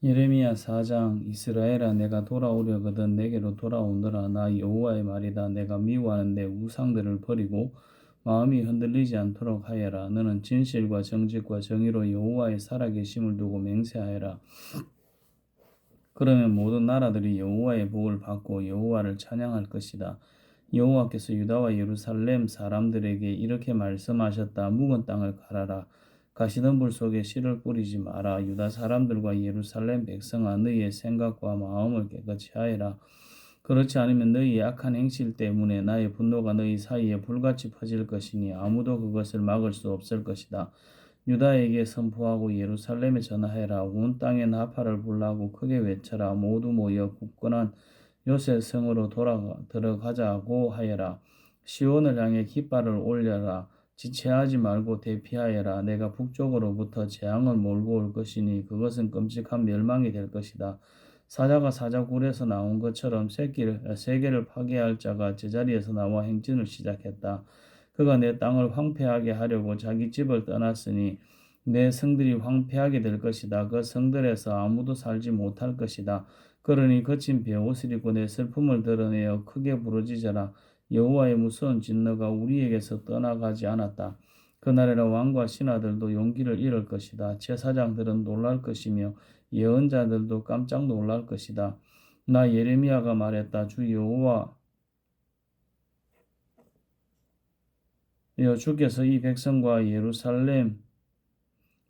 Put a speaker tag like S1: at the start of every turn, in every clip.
S1: 예레미야 4장. 이스라엘아, 내가 돌아오려거든 내게로 돌아오너라. 나 여호와의 말이다. 내가 미워하는 내 우상들을 버리고 마음이 흔들리지 않도록 하여라. 너는 진실과 정직과 정의로 여호와의 살아계심을 두고 맹세하여라. 그러면 모든 나라들이 여호와의 복을 받고 여호와를 찬양할 것이다. 여호와께서 유다와 예루살렘 사람들에게 이렇게 말씀하셨다. 묵은 땅을 갈아라. 가시던 불 속에 씨를 뿌리지 마라. 유다 사람들과 예루살렘 백성아, 너희의 생각과 마음을 깨끗이 하여라. 그렇지 않으면 너희의 악한 행실 때문에 나의 분노가 너희 사이에 불같이 퍼질 것이니 아무도 그것을 막을 수 없을 것이다. 유다에게 선포하고 예루살렘에 전하해라. 온 땅에 나팔을 불라고 크게 외쳐라. 모두 모여 굳건한 요새 성으로 들어가자고 하여라. 시온을 향해 깃발을 올려라. 지체하지 말고 대피하여라. 내가 북쪽으로부터 재앙을 몰고 올 것이니 그것은 끔찍한 멸망이 될 것이다. 사자가 사자굴에서 나온 것처럼 세계를 파괴할 자가 제자리에서 나와 행진을 시작했다. 그가 내 땅을 황폐하게 하려고 자기 집을 떠났으니 내 성들이 황폐하게 될 것이다. 그 성들에서 아무도 살지 못할 것이다. 그러니 거친 베옷을 입고 내 슬픔을 드러내어 크게 부르짖어라. 여호와의 무서운 진노가 우리에게서 떠나가지 않았다. 그날에는 왕과 신하들도 용기를 잃을 것이다. 제사장들은 놀랄 것이며 예언자들도 깜짝 놀랄 것이다. 나 예레미야가 말했다. 주 여호와 주께서 이 백성과 예루살렘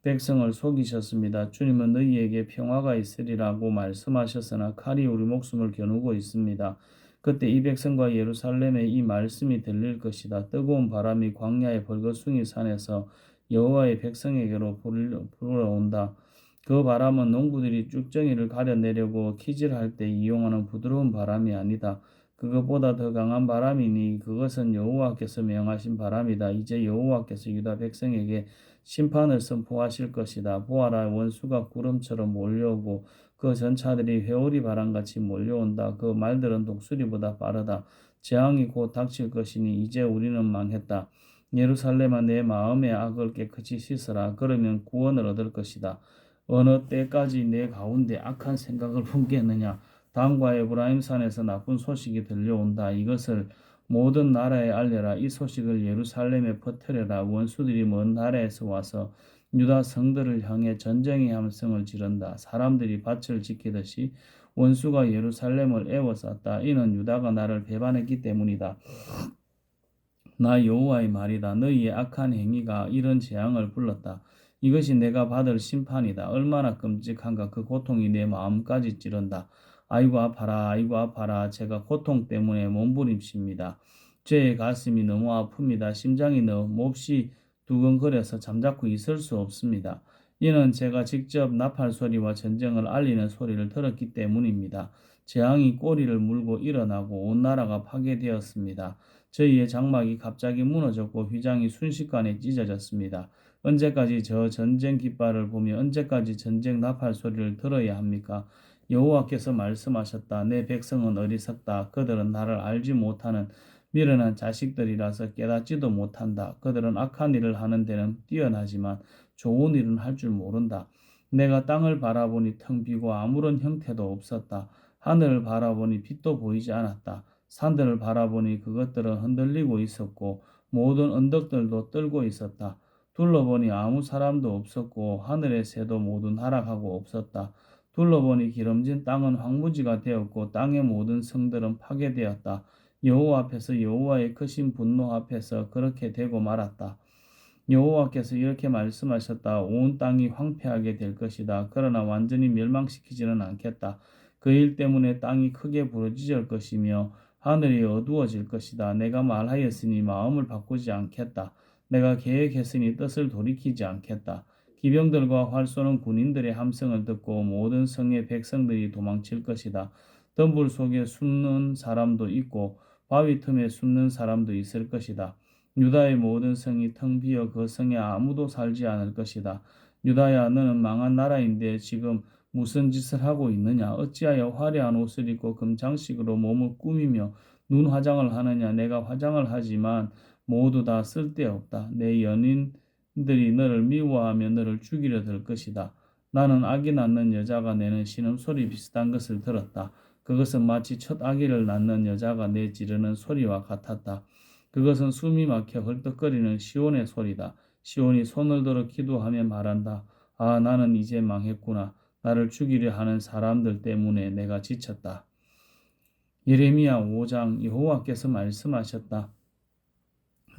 S1: 백성을 속이셨습니다. 주님은 너희에게 평화가 있으리라고 말씀하셨으나 칼이 우리 목숨을 겨누고 있습니다. 그때 이 백성과 예루살렘에 이 말씀이 들릴 것이다. 뜨거운 바람이 광야의 벌거숭이 산에서 여호와의 백성에게로 불어온다. 그 바람은 농부들이 쭉정이를 가려내려고 키질할 때 이용하는 부드러운 바람이 아니다. 그것보다 더 강한 바람이니 그것은 여호와께서 명하신 바람이다. 이제 여호와께서 유다 백성에게 심판을 선포하실 것이다. 보아라, 원수가 구름처럼 몰려오고 그 전차들이 회오리 바람같이 몰려온다. 그 말들은 독수리보다 빠르다. 재앙이 곧 닥칠 것이니 이제 우리는 망했다. 예루살렘아, 내 마음의 악을 깨끗이 씻어라. 그러면 구원을 얻을 것이다. 어느 때까지 내 가운데 악한 생각을 품겠느냐? 단과 에브라임 산에서 나쁜 소식이 들려온다. 이것을 모든 나라에 알려라. 이 소식을 예루살렘에 퍼뜨려라. 원수들이 먼 나라에서 와서 유다 성들을 향해 전쟁의 함성을 지른다. 사람들이 밭을 지키듯이 원수가 예루살렘을 에워쌌다. 이는 유다가 나를 배반했기 때문이다. 나 여호와의 말이다. 너희의 악한 행위가 이런 재앙을 불렀다. 이것이 내가 받을 심판이다. 얼마나 끔찍한가. 그 고통이 내 마음까지 찌른다. 아이고 아파라, 아이고 아파라. 제가 고통 때문에 몸부림칩니다. 제 가슴이 너무 아픕니다. 심장이 너무 몹시 두근거려서 잠자코 있을 수 없습니다. 이는 제가 직접 나팔 소리와 전쟁을 알리는 소리를 들었기 때문입니다. 재앙이 꼬리를 물고 일어나고 온 나라가 파괴되었습니다. 저희의 장막이 갑자기 무너졌고 휘장이 순식간에 찢어졌습니다. 언제까지 저 전쟁 깃발을 보며 언제까지 전쟁 나팔 소리를 들어야 합니까? 여호와께서 말씀하셨다. 내 백성은 어리석다. 그들은 나를 알지 못하는 미련한 자식들이라서 깨닫지도 못한다. 그들은 악한 일을 하는 데는 뛰어나지만 좋은 일은 할 줄 모른다. 내가 땅을 바라보니 텅 비고 아무런 형태도 없었다. 하늘을 바라보니 빛도 보이지 않았다. 산들을 바라보니 그것들은 흔들리고 있었고 모든 언덕들도 떨고 있었다. 둘러보니 아무 사람도 없었고 하늘의 새도 모두 하락하고 없었다. 둘러보니 기름진 땅은 황무지가 되었고 땅의 모든 성들은 파괴되었다. 여호와 앞에서 여호와의 크신 분노 앞에서 그렇게 되고 말았다. 여호와께서 이렇게 말씀하셨다. 온 땅이 황폐하게 될 것이다. 그러나 완전히 멸망시키지는 않겠다. 그 일 때문에 땅이 크게 부러질 것이며 하늘이 어두워질 것이다. 내가 말하였으니 마음을 바꾸지 않겠다. 내가 계획했으니 뜻을 돌이키지 않겠다. 기병들과 활 쏘는 군인들의 함성을 듣고 모든 성의 백성들이 도망칠 것이다. 덤불 속에 숨는 사람도 있고 바위 틈에 숨는 사람도 있을 것이다. 유다의 모든 성이 텅 비어 그 성에 아무도 살지 않을 것이다. 유다야, 너는 망한 나라인데 지금 무슨 짓을 하고 있느냐? 어찌하여 화려한 옷을 입고 금장식으로 몸을 꾸미며 눈 화장을 하느냐? 내가 화장을 하지만 모두 다 쓸데없다. 내 연인들이 너를 미워하며 너를 죽이려 들 것이다. 나는 아기 낳는 여자가 내는 신음소리 비슷한 것을 들었다. 그것은 마치 첫 아기를 낳는 여자가 내지르는 소리와 같았다. 그것은 숨이 막혀 헐떡거리는 시온의 소리다. 시온이 손을 들어 기도하며 말한다. 아, 나는 이제 망했구나. 나를 죽이려 하는 사람들 때문에 내가 지쳤다. 예레미야 5장. 여호와께서 말씀하셨다.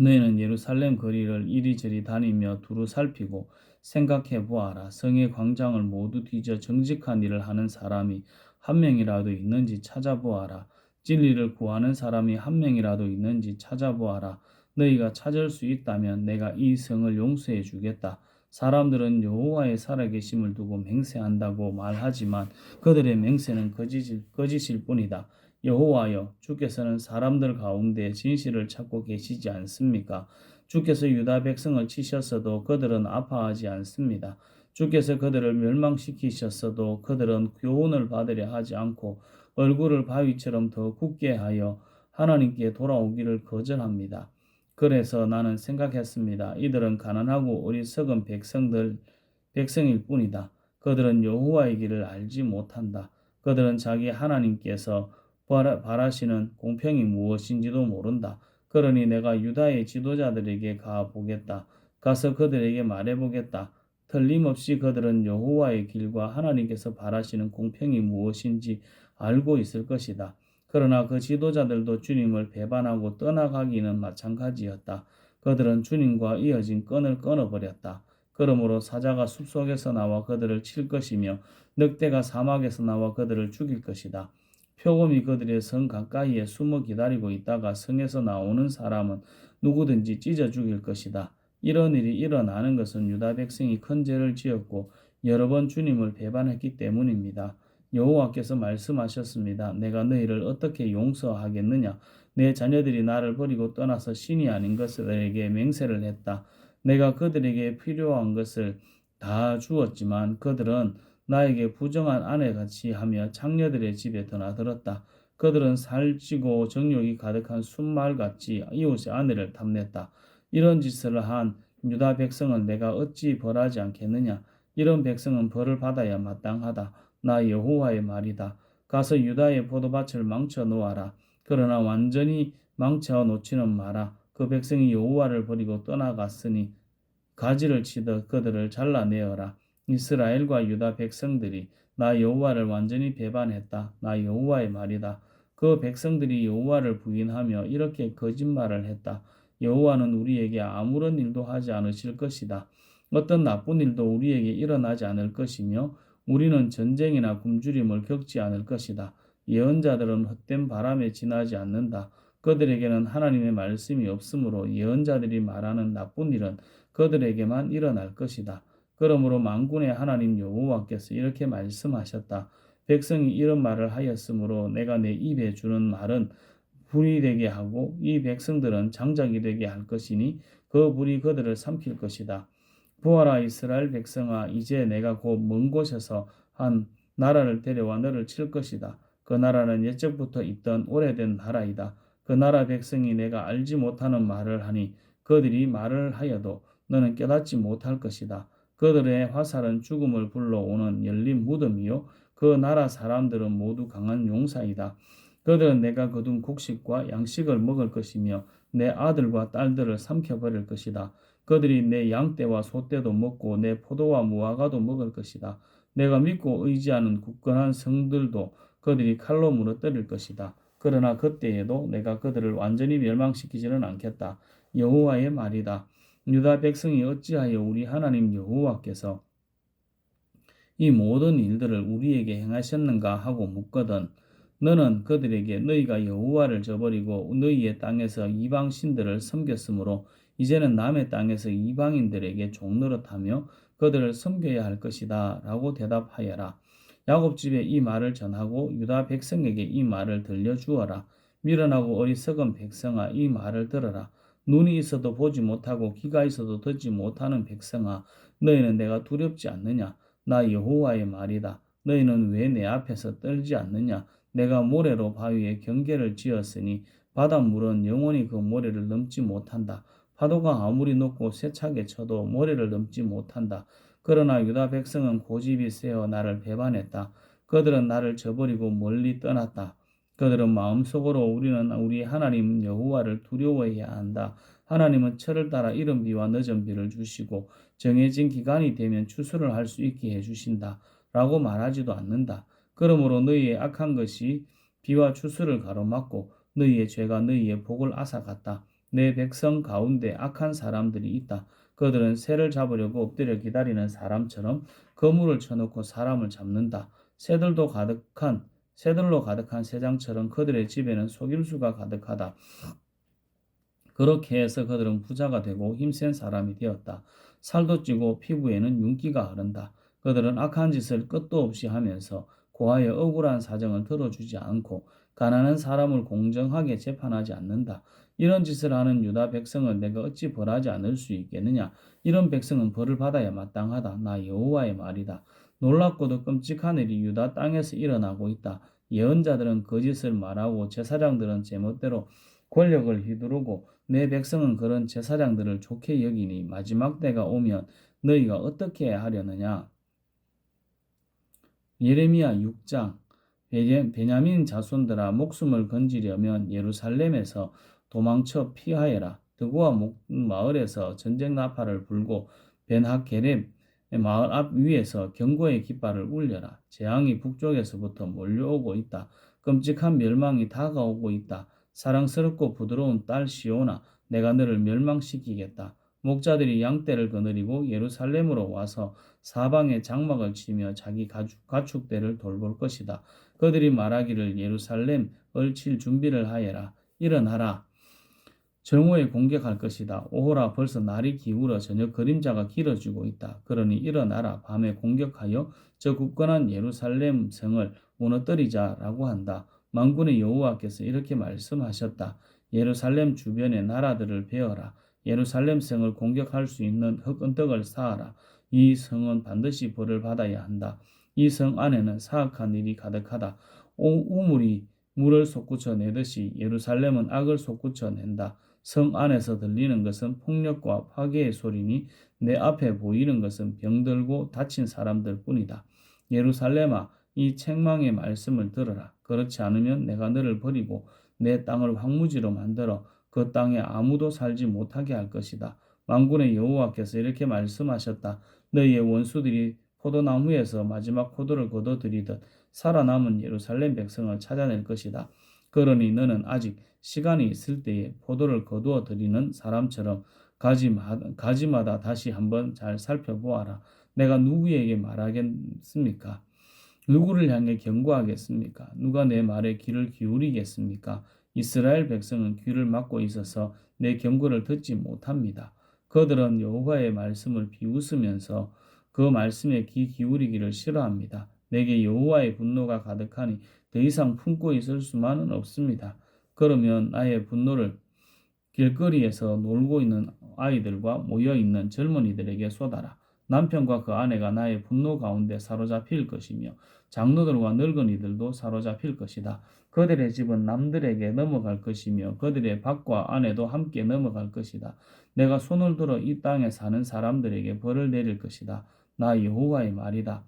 S1: 너희는 예루살렘 거리를 이리저리 다니며 두루 살피고 생각해 보아라. 성의 광장을 모두 뒤져 정직한 일을 하는 사람이 한 명이라도 있는지 찾아보아라. 진리를 구하는 사람이 한 명이라도 있는지 찾아보아라. 너희가 찾을 수 있다면 내가 이 성을 용서해 주겠다. 사람들은 여호와의 살아계심을 두고 맹세한다고 말하지만 그들의 맹세는 거짓일 뿐이다. 여호와여, 주께서는 사람들 가운데 진실을 찾고 계시지 않습니까? 주께서 유다 백성을 치셨어도 그들은 아파하지 않습니다. 주께서 그들을 멸망시키셨어도 그들은 교훈을 받으려 하지 않고 얼굴을 바위처럼 더 굳게 하여 하나님께 돌아오기를 거절합니다. 그래서 나는 생각했습니다. 이들은 가난하고 어리석은 백성일 뿐이다. 그들은 여호와의 길을 알지 못한다. 그들은 자기 하나님께서 바라시는 공평이 무엇인지도 모른다. 그러니 내가 유다의 지도자들에게 가보겠다. 가서 그들에게 말해보겠다. 틀림없이 그들은 여호와의 길과 하나님께서 바라시는 공평이 무엇인지 알고 있을 것이다. 그러나 그 지도자들도 주님을 배반하고 떠나가기는 마찬가지였다. 그들은 주님과 이어진 끈을 끊어버렸다. 그러므로 사자가 숲속에서 나와 그들을 칠 것이며 늑대가 사막에서 나와 그들을 죽일 것이다. 표범이 그들의 성 가까이에 숨어 기다리고 있다가 성에서 나오는 사람은 누구든지 찢어 죽일 것이다. 이런 일이 일어나는 것은 유다 백성이 큰 죄를 지었고 여러 번 주님을 배반했기 때문입니다. 여호와께서 말씀하셨습니다. 내가 너희를 어떻게 용서하겠느냐? 내 자녀들이 나를 버리고 떠나서 신이 아닌 것들에게 맹세를 했다. 내가 그들에게 필요한 것을 다 주었지만 그들은 나에게 부정한 아내같이 하며 장녀들의 집에 드나들었다. 그들은 살찌고 정욕이 가득한 순말같이 이웃의 아내를 탐냈다. 이런 짓을 한 유다 백성을 내가 어찌 벌하지 않겠느냐? 이런 백성은 벌을 받아야 마땅하다. 나 여호와의 말이다. 가서 유다의 포도밭을 망쳐 놓아라. 그러나 완전히 망쳐 놓지는 마라. 그 백성이 여호와를 버리고 떠나갔으니 가지를 치듯 그들을 잘라내어라. 이스라엘과 유다 백성들이 나 여호와를 완전히 배반했다. 나 여호와의 말이다. 그 백성들이 여호와를 부인하며 이렇게 거짓말을 했다. 여호와는 우리에게 아무런 일도 하지 않으실 것이다. 어떤 나쁜 일도 우리에게 일어나지 않을 것이며 우리는 전쟁이나 굶주림을 겪지 않을 것이다. 예언자들은 헛된 바람에 지나지 않는다. 그들에게는 하나님의 말씀이 없으므로 예언자들이 말하는 나쁜 일은 그들에게만 일어날 것이다. 그러므로 만군의 하나님 여호와께서 이렇게 말씀하셨다. 백성이 이런 말을 하였으므로 내가 내 입에 주는 말은 불이 되게 하고 이 백성들은 장작이 되게 할 것이니 그 불이 그들을 삼킬 것이다. 보아라 이스라엘 백성아, 이제 내가 곧 먼 곳에서 한 나라를 데려와 너를 칠 것이다. 그 나라는 옛적부터 있던 오래된 나라이다. 그 나라 백성이 내가 알지 못하는 말을 하니 그들이 말을 하여도 너는 깨닫지 못할 것이다. 그들의 화살은 죽음을 불러오는 열린 무덤이요 그 나라 사람들은 모두 강한 용사이다. 그들은 내가 거둔 곡식과 양식을 먹을 것이며 내 아들과 딸들을 삼켜버릴 것이다. 그들이 내 양떼와 소떼도 먹고 내 포도와 무화과도 먹을 것이다. 내가 믿고 의지하는 굳건한 성들도 그들이 칼로 무너뜨릴 것이다. 그러나 그때에도 내가 그들을 완전히 멸망시키지는 않겠다. 여호와의 말이다. 유다 백성이 어찌하여 우리 하나님 여호와께서 이 모든 일들을 우리에게 행하셨는가 하고 묻거든 너는 그들에게 너희가 여호와를 저버리고 너희의 땅에서 이방 신들을 섬겼으므로 이제는 남의 땅에서 이방인들에게 종노릇하며 그들을 섬겨야 할 것이다 라고 대답하여라. 야곱 집에 이 말을 전하고 유다 백성에게 이 말을 들려주어라. 미련하고 어리석은 백성아, 이 말을 들어라. 눈이 있어도 보지 못하고 귀가 있어도 듣지 못하는 백성아, 너희는 내가 두렵지 않느냐? 나 여호와의 말이다. 너희는 왜 내 앞에서 떨지 않느냐? 내가 모래로 바위에 경계를 지었으니 바닷물은 영원히 그 모래를 넘지 못한다. 파도가 아무리 높고 세차게 쳐도 모래를 넘지 못한다. 그러나 유다 백성은 고집이 세어 나를 배반했다. 그들은 나를 저버리고 멀리 떠났다. 그들은 마음속으로 우리는 우리 하나님 여호와를 두려워해야 한다. 하나님은 철을 따라 이른 비와 늦은 비를 주시고 정해진 기간이 되면 추수를 할 수 있게 해주신다. 라고 말하지도 않는다. 그러므로 너희의 악한 것이 비와 추수를 가로막고 너희의 죄가 너희의 복을 앗아갔다. 내 백성 가운데 악한 사람들이 있다. 그들은 새를 잡으려고 엎드려 기다리는 사람처럼 거물을 쳐놓고 사람을 잡는다. 새들로 가득한 새장처럼 그들의 집에는 속임수가 가득하다. 그렇게 해서 그들은 부자가 되고 힘센 사람이 되었다. 살도 찌고 피부에는 윤기가 흐른다. 그들은 악한 짓을 끝도 없이 하면서 고아의 억울한 사정을 들어주지 않고 가난한 사람을 공정하게 재판하지 않는다. 이런 짓을 하는 유다 백성을 내가 어찌 벌하지 않을 수 있겠느냐. 이런 백성은 벌을 받아야 마땅하다. 나 여호와의 말이다. 놀랍고도 끔찍한 일이 유다 땅에서 일어나고 있다. 예언자들은 거짓을 말하고 제사장들은 제멋대로 권력을 휘두르고 내 백성은 그런 제사장들을 좋게 여기니 마지막 때가 오면 너희가 어떻게 하려느냐. 예레미야 6장 베냐민 자손들아 목숨을 건지려면 예루살렘에서 도망쳐 피하여라. 드고아 마을에서 전쟁 나팔을 불고 벤하게렙 마을 앞 위에서 경고의 깃발을 울려라. 재앙이 북쪽에서부터 몰려오고 있다. 끔찍한 멸망이 다가오고 있다. 사랑스럽고 부드러운 딸 시온아, 내가 너를 멸망시키겠다. 목자들이 양떼를 거느리고 예루살렘으로 와서 사방에 장막을 치며 자기 가축대를 돌볼 것이다. 그들이 말하기를 예루살렘 얼칠 준비를 하여라. 일어나라. 정오에 공격할 것이다. 오호라, 벌써 날이 기울어 저녁 그림자가 길어지고 있다. 그러니 일어나라. 밤에 공격하여 저 굳건한 예루살렘 성을 무너뜨리자라고 한다. 만군의 여호와께서 이렇게 말씀하셨다. 예루살렘 주변의 나라들을 베어라. 예루살렘 성을 공격할 수 있는 흙은덕을 쌓아라. 이 성은 반드시 벌을 받아야 한다. 이 성 안에는 사악한 일이 가득하다. 우물이 물을 솟구쳐 내듯이 예루살렘은 악을 솟구쳐 낸다. 성 안에서 들리는 것은 폭력과 파괴의 소리니 내 앞에 보이는 것은 병들고 다친 사람들 뿐이다. 예루살렘아, 이 책망의 말씀을 들어라. 그렇지 않으면 내가 너를 버리고 내 땅을 황무지로 만들어 그 땅에 아무도 살지 못하게 할 것이다. 만군의 여호와께서 이렇게 말씀하셨다. 너희의 원수들이 포도나무에서 마지막 포도를 거둬들이듯 살아남은 예루살렘 백성을 찾아낼 것이다. 그러니 너는 아직 시간이 있을 때에 포도를 거두어 들이는 사람처럼 가지마다 다시 한번 잘 살펴보아라. 내가 누구에게 말하겠습니까? 누구를 향해 경고하겠습니까? 누가 내 말에 귀를 기울이겠습니까? 이스라엘 백성은 귀를 막고 있어서 내 경고를 듣지 못합니다. 그들은 여호와의 말씀을 비웃으면서 그 말씀에 귀 기울이기를 싫어합니다. 내게 여호와의 분노가 가득하니 더 이상 품고 있을 수만은 없습니다. 그러면 나의 분노를 길거리에서 놀고 있는 아이들과 모여있는 젊은이들에게 쏟아라. 남편과 그 아내가 나의 분노 가운데 사로잡힐 것이며 장로들과 늙은이들도 사로잡힐 것이다. 그들의 집은 남들에게 넘어갈 것이며 그들의 밭과 아내도 함께 넘어갈 것이다. 내가 손을 들어 이 땅에 사는 사람들에게 벌을 내릴 것이다. 나 여호와의 말이다.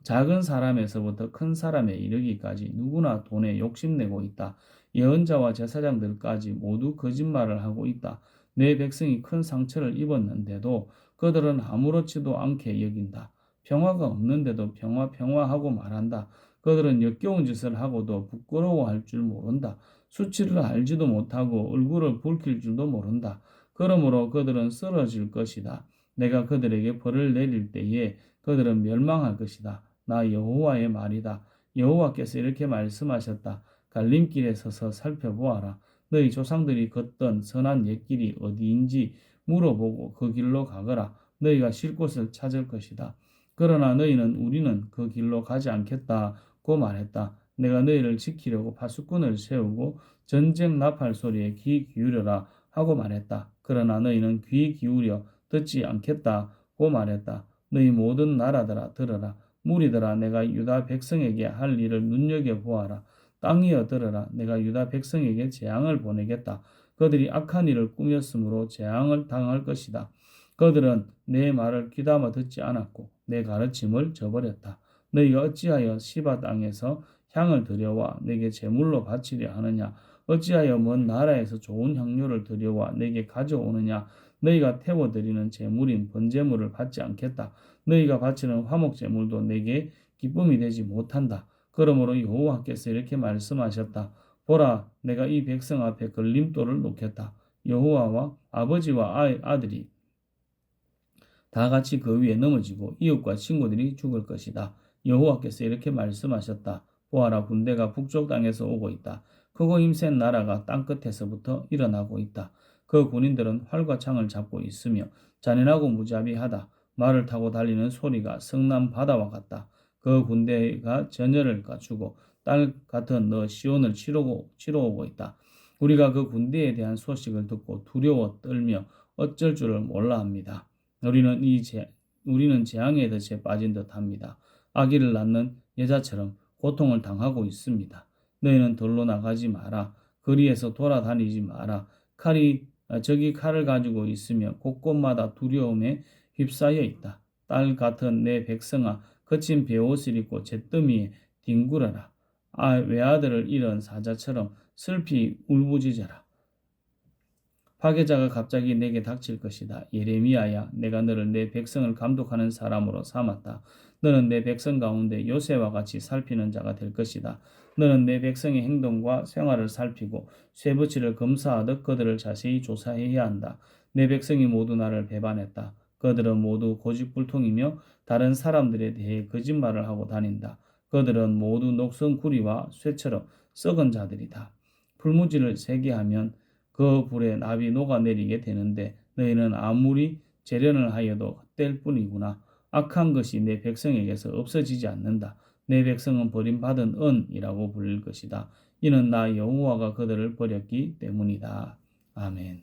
S1: 작은 사람에서부터 큰 사람에 이르기까지 누구나 돈에 욕심내고 있다. 예언자와 제사장들까지 모두 거짓말을 하고 있다. 내 백성이 큰 상처를 입었는데도 그들은 아무렇지도 않게 여긴다. 평화가 없는데도 평화하고 말한다. 그들은 역겨운 짓을 하고도 부끄러워할 줄 모른다. 수치를 알지도 못하고 얼굴을 붉힐 줄도 모른다. 그러므로 그들은 쓰러질 것이다. 내가 그들에게 벌을 내릴 때에 그들은 멸망할 것이다. 나 여호와의 말이다. 여호와께서 이렇게 말씀하셨다. 갈림길에 서서 살펴보아라. 너희 조상들이 걷던 선한 옛길이 어디인지 물어보고 그 길로 가거라. 너희가 쉴 곳을 찾을 것이다. 그러나 너희는 우리는 그 길로 가지 않겠다고 말했다. 내가 너희를 지키려고 파수꾼을 세우고 전쟁 나팔 소리에 귀 기울여라 하고 말했다. 그러나 너희는 귀 기울여 듣지 않겠다고 말했다. 너희 모든 나라들아 들어라. 무리들아 내가 유다 백성에게 할 일을 눈여겨보아라. 땅이여 들어라. 내가 유다 백성에게 재앙을 보내겠다. 그들이 악한 일을 꾸몄으므로 재앙을 당할 것이다. 그들은 내 말을 귀담아 듣지 않았고 내 가르침을 저버렸다. 너희가 어찌하여 시바 땅에서 향을 들여와 내게 제물로 바치려 하느냐? 어찌하여 먼 나라에서 좋은 향료를 들여와 내게 가져오느냐? 너희가 태워드리는 제물인 번제물을 받지 않겠다. 너희가 바치는 화목제물도 내게 기쁨이 되지 못한다. 그러므로 여호와께서 이렇게 말씀하셨다. 보라, 내가 이 백성 앞에 걸림돌을 놓겠다. 여호와와 아버지와 아들이 다 같이 그 위에 넘어지고 이웃과 친구들이 죽을 것이다. 여호와께서 이렇게 말씀하셨다. 보아라, 군대가 북쪽 땅에서 오고 있다. 크고 힘센 나라가 땅끝에서부터 일어나고 있다. 그 군인들은 활과 창을 잡고 있으며 잔인하고 무자비하다. 말을 타고 달리는 소리가 성남 바다와 같다. 그 군대가 전열을 갖추고 딸 같은 너 시온을 치러오고 있다. 우리가 그 군대에 대한 소식을 듣고 두려워 떨며 어쩔 줄을 몰라 합니다. 우리는 재앙의 덫에 빠진 듯합니다. 아기를 낳는 여자처럼 고통을 당하고 있습니다. 너희는 들로 나가지 마라. 거리에서 돌아다니지 마라. 저기 칼을 가지고 있으며 곳곳마다 두려움에 휩싸여 있다. 딸 같은 내 백성아, 거친 베옷을 입고 잿더미에 뒹굴어라. 외아들을 잃은 사자처럼 슬피 울부짖어라. 파괴자가 갑자기 내게 닥칠 것이다. 예레미야야, 내가 너를 내 백성을 감독하는 사람으로 삼았다. 너는 내 백성 가운데 요새와 같이 살피는 자가 될 것이다. 너는 내 백성의 행동과 생활을 살피고 쇠붙이를 검사하듯 그들을 자세히 조사해야 한다. 내 백성이 모두 나를 배반했다. 그들은 모두 고집불통이며 다른 사람들에 대해 거짓말을 하고 다닌다. 그들은 모두 녹슨구리와 쇠처럼 썩은 자들이다. 풀무지를 세게 하면 그 불에 납이 녹아내리게 되는데 너희는 아무리 재련을 하여도 헛될 뿐이구나. 악한 것이 내 백성에게서 없어지지 않는다. 내 백성은 버림받은 은이라고 불릴 것이다. 이는 나 여호와가 그들을 버렸기 때문이다. 아멘.